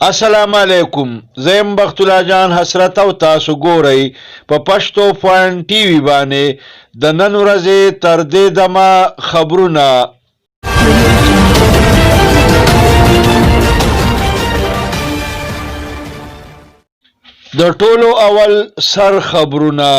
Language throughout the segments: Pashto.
السلام علیکم، زیم بخت الله جان حسرت او تاسو ګورئ په پښتو پوینټ ټي وي باندې د نن ورځې تر دې دمه خبرونه. د ټولو اول سر خبرونه.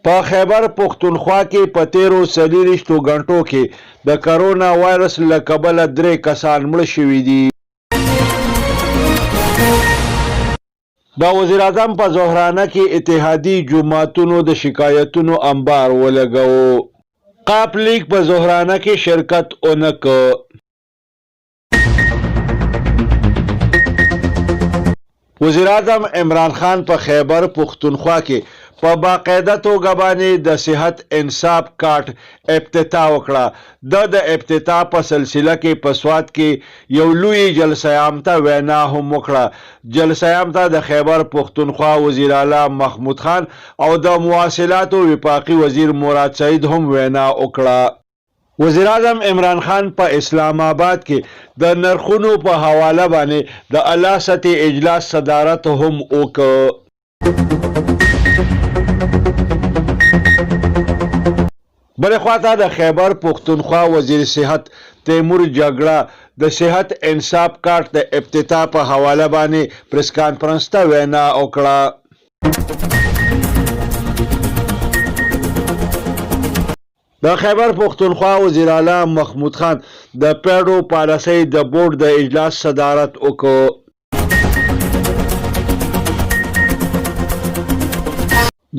په خیبر پښتونخوا کې په تیرو 24 غنټو کې د کرونا وایرس له کبله 3 کسان مړه شوي دي. د وزیر اعظم په ظهرانه کې اتحادي جماعتونو د شکایتونو انبار ولګاوه. قاپ لیگ په ظهرانه کې شرکت اونکه. وزیر اعظم عمران خان په خیبر پښتونخوا کې په باقاعده توګه باندې د صحت انصاف کارت افتتاح وکړه. د افتتاح په سلسله کې په سوات کې یو لوی جلسه عام ته وینا هم وکړه. جلسه عام ته د خیبر پښتونخوا وزیر اعلی محمود خان او د مواصلاتو وفاقي وزیر مراد سعید هم وینا وکړه. وزیر اعظم عمران خان په اسلام آباد کې د نرخونو په حواله باندې د اعلی سطحي اجلاس صدارت هم وکړ. بلې خواته د خیبر پښتونخوا وزیر صحت تیمور جګړه د صحت انصاف کارت د افتتاح په حواله باندې پریس کانفرنس ته وینا وکړه. د خیبر پښتونخوا وزیر اعلی محمود خان د پیډو پالیسۍ د بورډ د اجلاس صدارت وکړ.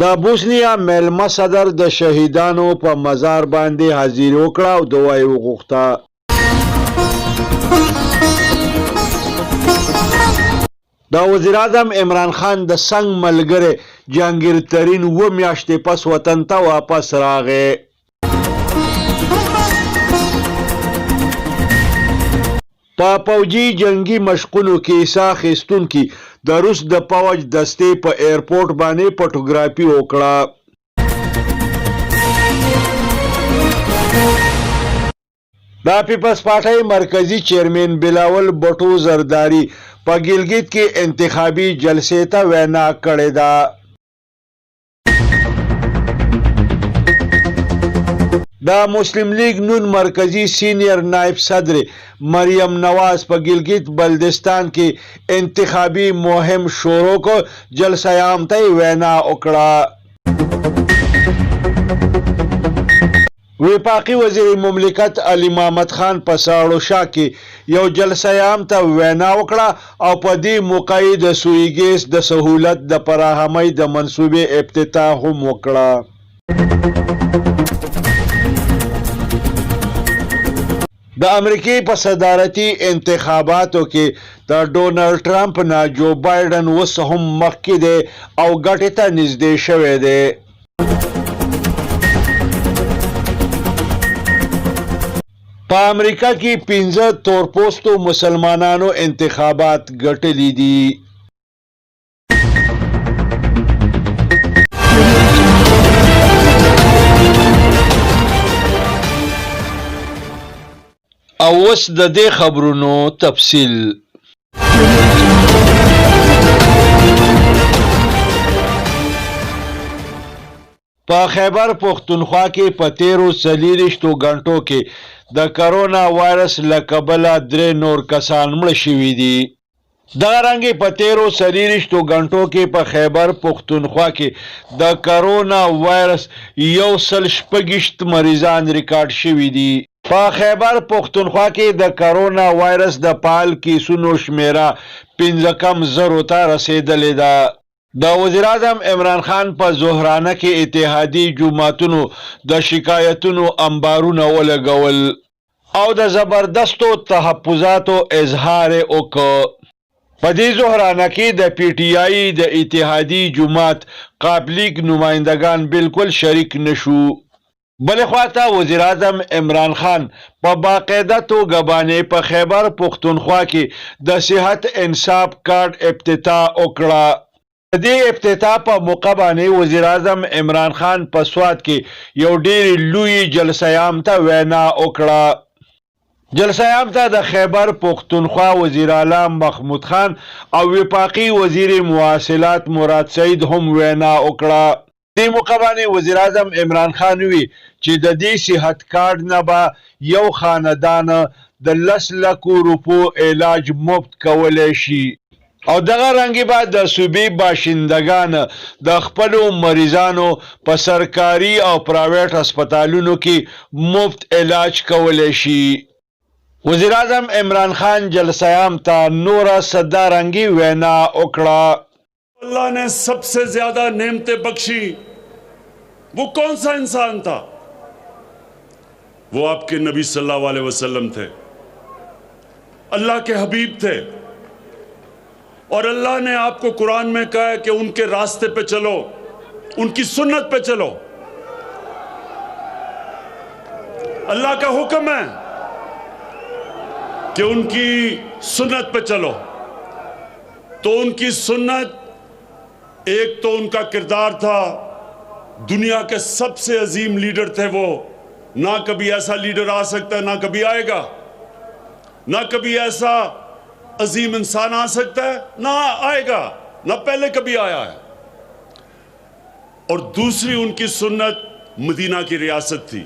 د بوسنیا میلمه صدر د شهیدانو په مزار باندې حاضري وکړه او دعا یې وغوښته. د وزیر اعظم عمران خان د څنګ ملګری جهانګیر ترین 2 میاشتې پس وطن ته واپس راغی. په پوجي جنگي مشقونو کې حصه اخیستونکي د روس د پوځ دستې په ایرپورټ باندې فوټوګرافي وکړه. د پیپلز پارټۍ مرکزی چیرمن بلاول بټو زرداری په ګلګت کې انتخابي جلسې ته وینا کړې ده. د مسلم لیگ نون مرکزی سینئر نائب صدر مریم نواز په ګلګت بلدستان کې انتخابي مهم شروع کو. جلسه عام ته وینا وکړه. وفاقي وزیر مملکت علي محمد خان په ساړو شاه کې یو جلسه عام ته وینا وکړه او په دې موقع د سوی ګیس د سہولت د فراهمۍ د منصوبې افتتاح هم وکړه. د امریکای په صدارتي انتخاباتو کې د ډونالد ټرمپ نه جو بایډن اوس هم مخکې دی او ګټې ته نږدې شوی دی. په امریکا کې 15 تورپوستو مسلمانانو انتخابات ګټلي دي. او اوس د دې خبرونو تفصیل. په خیبر پښتونخوا کې په تیرو 24 غنټو کې د کرونا وایرس له کبله 3 نور کسان مړه شوي دي. دغه رنګې په تیرو 24 غنټو کې په خیبر پښتونخوا کې د کرونا وایرس 126 مریضان ریکارډ شوي دي. په خیبر پښتونخوا کې د کرونا وایرس د فعال کیسونو شمیره 15 ته رسیدلې ده. د وزیراعظم عمران خان په زهرانه کې اتحادی جماعتونو د شکایتونو انبارونه ولګول او د زبردستو تحفظاتو اظهار وکړ. په دې زهرانه کې د پی ټی آی د اتحادی جماعت قابلیګ نمائندگان بالکل شریک نشو. بل خواته وزیر اعظم عمران خان په باقاعده توګه باندې په خیبر پختونخوا کې د صحت انصاف کارت افتتاح وکړه. د دې افتتاح په موقع باندې وزیر اعظم عمران خان په سوات کې یو ډېر لوی جلسه عام ته وینا وکړه. جلسه عام ته د خیبر پختونخوا وزیر اعلی محمود خان او وفاقي وزیر مواصلات مراد سعید هم وینا وکړه. دې موقع باندې وزیر اعظم عمران خان وی چې د دې صحت کارت نه به یو خاندان د 10 لکو روپو علاج مفت کولی شي او دغه رنګې به د صوبې باشندگان د خپلو مریضانو په سرکاري او پرایویټ هسپتالونو کې مفت علاج کولی شي. وزیر اعظم عمران خان جلسه عام ته نوره صدارنګي وینا وکړه. اللہ نے سب سے زیادہ نعمتیں بخشی وہ کون سا انسان تھا؟ وہ آپ کے نبی صلی اللہ علیہ وسلم تھے، اللہ کے حبیب تھے، اور اللہ نے آپ کو قرآن میں کہا ہے کہ ان کے راستے پہ چلو، ان کی سنت پہ چلو. اللہ کا حکم ہے کہ ان کی سنت پہ چلو. تو ان کی سنت، ایک تو ان کا کردار تھا، دنیا کے سب سے عظیم لیڈر تھے وہ. نہ کبھی ایسا لیڈر آ سکتا ہے، نہ کبھی آئے گا، نہ کبھی ایسا عظیم انسان آ سکتا ہے، نہ آئے گا، نہ پہلے کبھی آیا ہے. اور دوسری ان کی سنت مدینہ کی ریاست تھی،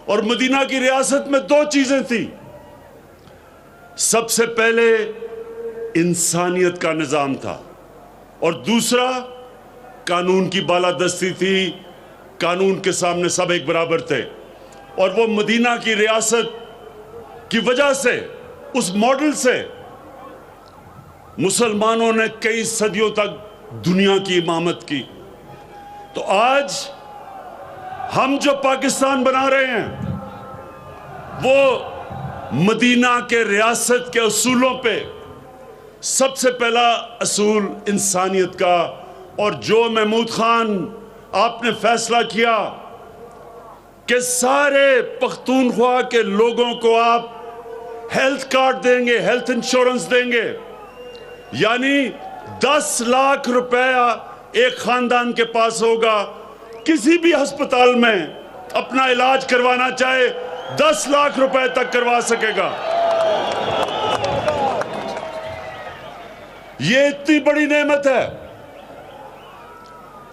اور مدینہ کی ریاست میں دو چیزیں تھیں. سب سے پہلے انسانیت کا نظام تھا، اور دوسرا قانون کی بالادستی تھی. قانون کے سامنے سب ایک برابر تھے. اور وہ مدینہ کی ریاست کی وجہ سے، اس ماڈل سے مسلمانوں نے کئی صدیوں تک دنیا کی امامت کی. تو آج ہم جو پاکستان بنا رہے ہیں وہ مدینہ کے ریاست کے اصولوں پہ، سب سے پہلا اصول انسانیت کا. اور جو محمود خان آپ نے فیصلہ کیا کہ سارے پختونخوا کے لوگوں کو آپ ہیلتھ کارڈ دیں گے، ہیلتھ انشورنس دیں گے، یعنی 10 لاکھ روپیہ ایک خاندان کے پاس ہوگا. کسی بھی ہسپتال میں اپنا علاج کروانا چاہے 10 لاکھ روپے تک کروا سکے گا. یہ اتنی بڑی نعمت ہے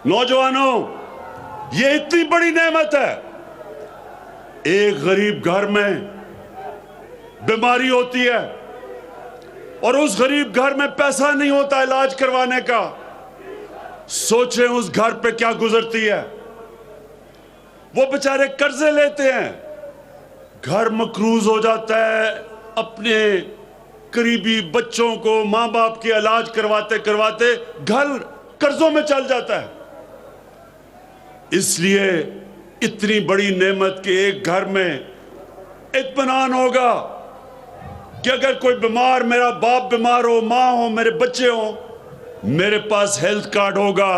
نوجوانوں، یہ اتنی بڑی نعمت ہے. ایک غریب گھر میں بیماری ہوتی ہے اور اس غریب گھر میں پیسہ نہیں ہوتا علاج کروانے کا. سوچیں اس گھر پہ کیا گزرتی ہے. وہ بیچارے قرضے لیتے ہیں، گھر مقروض ہو جاتا ہے، اپنے قریبی بچوں کو، ماں باپ کے علاج کرواتے کرواتے گھر قرضوں میں چل جاتا ہے. اس لیے اتنی بڑی نعمت کہ ایک گھر میں اطمینان ہوگا کہ اگر کوئی بیمار، میرا باپ بیمار ہو، ماں ہو، میرے بچے ہوں، میرے پاس ہیلتھ کارڈ ہوگا.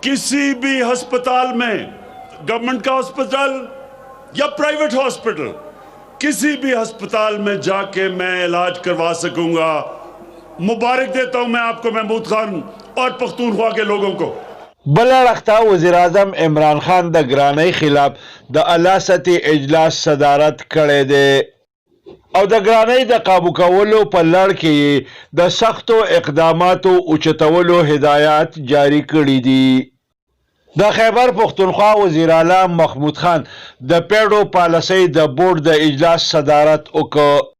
کسی بھی ہسپتال میں، گورنمنٹ کا ہسپتال یا پرائیویٹ ہاسپٹل، کسی بھی ہسپتال میں جا کے میں علاج کروا سکوں گا. مبارک دیتا ہوں میں آپ کو، محمود خان اور پختونخوا کے لوگوں کو. بل اړخته وزیر اعظم عمران خان د ګرانۍ خلاف د الاستي اجلاس صدارت کړی دی او د ګرانۍ د قابو کولو په لړ کې د سختو اقداماتو اوچتولو هدایات جاری کړي دي. د خیبر پختونخوا وزیر اعلی محمود خان د پیړو پالیسۍ د بورډ د اجلاس صدارت وکړ.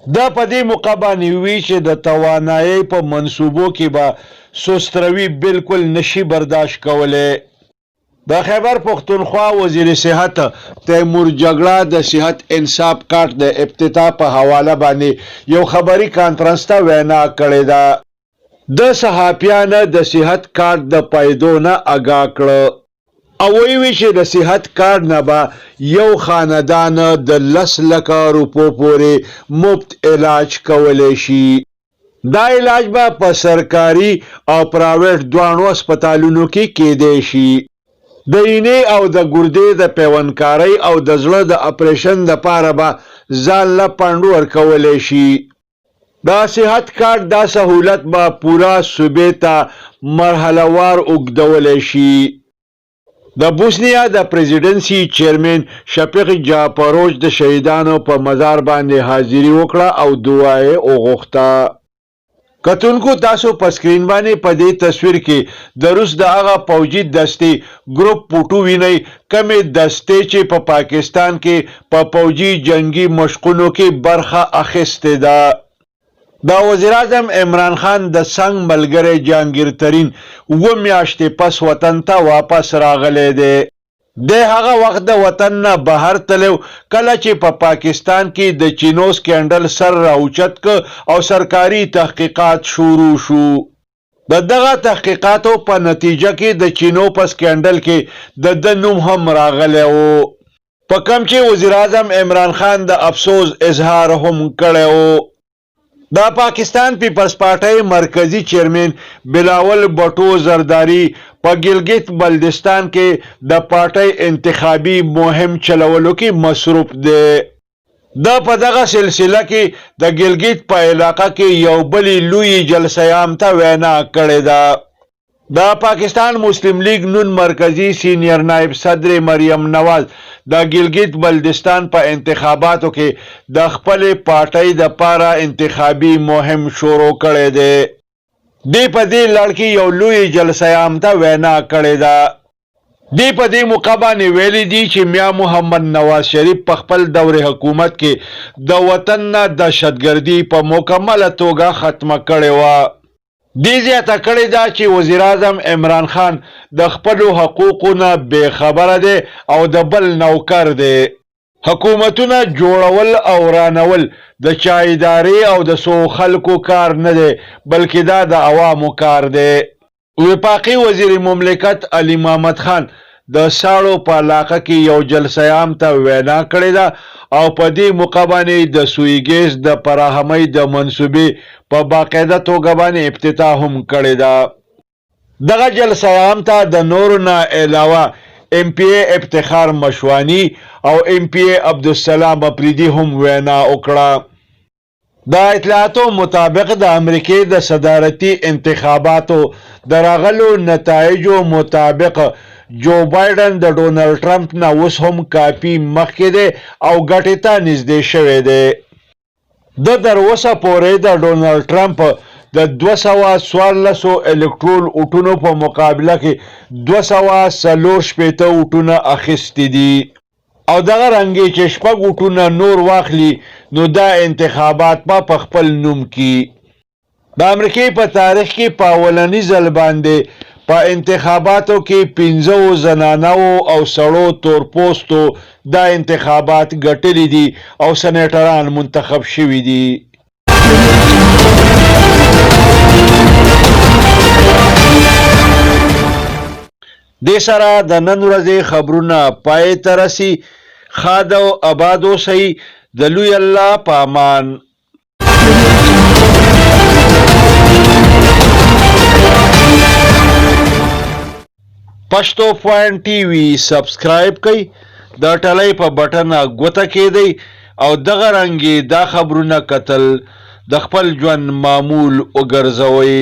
د په دې موقع باندې وی چې د توانایۍ په منصوبو کې به سستروي بالکل نشي برداشت کولی. د خیبر پختونخوا وزیر صحت تیمور جګړه د صحت انصاف کارت د افتتاح په حواله باندې یو خبري کانفرنس ته وینا کړې ده. د صحافیانو د صحت کارت د پیدو نه آګاه کړه او ویوي چې د صحت کارت نه به یو خاندان د 10 لکه روپو پورې مفت علاج کولی شي. دا علاج به په سرکاري او پرایویټ دواړو هسپتالونو کې کیدی شي. د اینې او د ګردې د پیوندکارۍ او د زړه د اپریشن دپاره به ځان له فنډ ورکولی شي. دا صحت کارت دا سهولت به پوره صوبې ته مرحله وار اوږدولی شي. د بوسنیا د پریزیډنسي چیرمن شفیق جاپروش د شهیدانو په مزار باندې حاضري وکړه او دعا یې وغوښته. کتونکو تاسو په سکرین باندې په دې تصویر کې د روس د هغه پوځي دستې ګروپ فوټو وینئ کومې دستې چې په پاکستان کې په پوځي جنگي مشقونو کې برخه اخیستې ده. د وزیر اعظم عمران خان د څنګ ملګری جهانګیر ترین 7 میاشتې پس وطن ته واپس راغلی دی. د هغه وخت د وطن نه بهر تلو کله چې په پاکستان کې د چینو سکینډل سر راوچت ک او سرکاري تحقیقات شروع شو. د دغه تحقیقاتو په نتیجه کې د چینو په سکینډل کې د نوم هم راغلی و، په کوم چې وزیر اعظم عمران خان د افسوس اظهار هم کړی و. د پاکستان پیپلز پارټۍ مرکزی چیرمن بلاول بټو زرداری په ګلګت بلتستان کې د پارټۍ انتخابي مهم چلولو کې مصروف دی. د په دغه سلسله کې د ګلګت په علاقه کې یو بلې لوی جلسه عام ته وینا کړې ده. د پاکستان مسلم لیگ نون مرکزی سینئر نائب صدر مریم نواز د ګلګت بلتستان په انتخاباتو کې د خپل پارټۍ د پاره انتخابي مهم شروع کړی دی. دی په دې لړ کې یو لوی جلسه عام ته وینا کړې ده. دی په دې موقع باندې ویلي دي چې میا محمد نواز شریف په خپل دور حکومت کې د وطن نه دهشتګردي په مکمله توګه ختمه کړې وه. دی زیاته کړې ده چې وزیر اعظم عمران خان د خپلو حقوقو نه بې خبره دی او د بل نوکر دی. حکومتونه جوړول او رانول د چا ادارې او د څو خلکو کار نه دی بلکې دا د عوامو کار دی. وفاقي وزیر مملکت علي محمد خان د ساړو په علاقه کې یو جلسه عام ته وینا کړې ده او په دې موقع باندې د سویګیز د فراهمۍ د منصوبې په باقاعده توګه باندې افتتاح هم کړې ده. دغه جلسه عام ته د نورو نه علاوه ایم پی ای افتخار مشوانی او ایم پی ای عبدالسلام اپریدي هم وینا وکړه. د اطلاعاتو مطابق د امریکې د صدارتي انتخاباتو د راغلو نتایجو مطابق جو بایډن د ډونالډ ټرمپ نه اوس هم کافي مخکې دی او ګټې ته نږدې شوی دی. د تر اوسه پورې د ډونالډ ټرمپ د 214 الکترول اوټونو په مقابله کې 240 اوټونه اخیستي دي او دغه رنګې چې 6 اوټونه نور واخلي نو دا انتخابات په خپل نوم کې. د امریکې په تاریخ کې په اولنی ځل باندې په انتخاباتو کې 15 زنانو او سړو تورپوستو دا انتخابات ګټلي دي او سنیټران منتخب شوي دي. دې سره د نن ورځې خبرونه پای ته رسي. ښاد او آباد اوسئ. د لوی الله په امان. پښتو پوینټ ټي وي سبسکرایب کړئ، د ټلۍ په بټن ګوته کېدئ او دغه رنګې دا خبرونه کتل د خپل ژوند معمول وګرځوئ.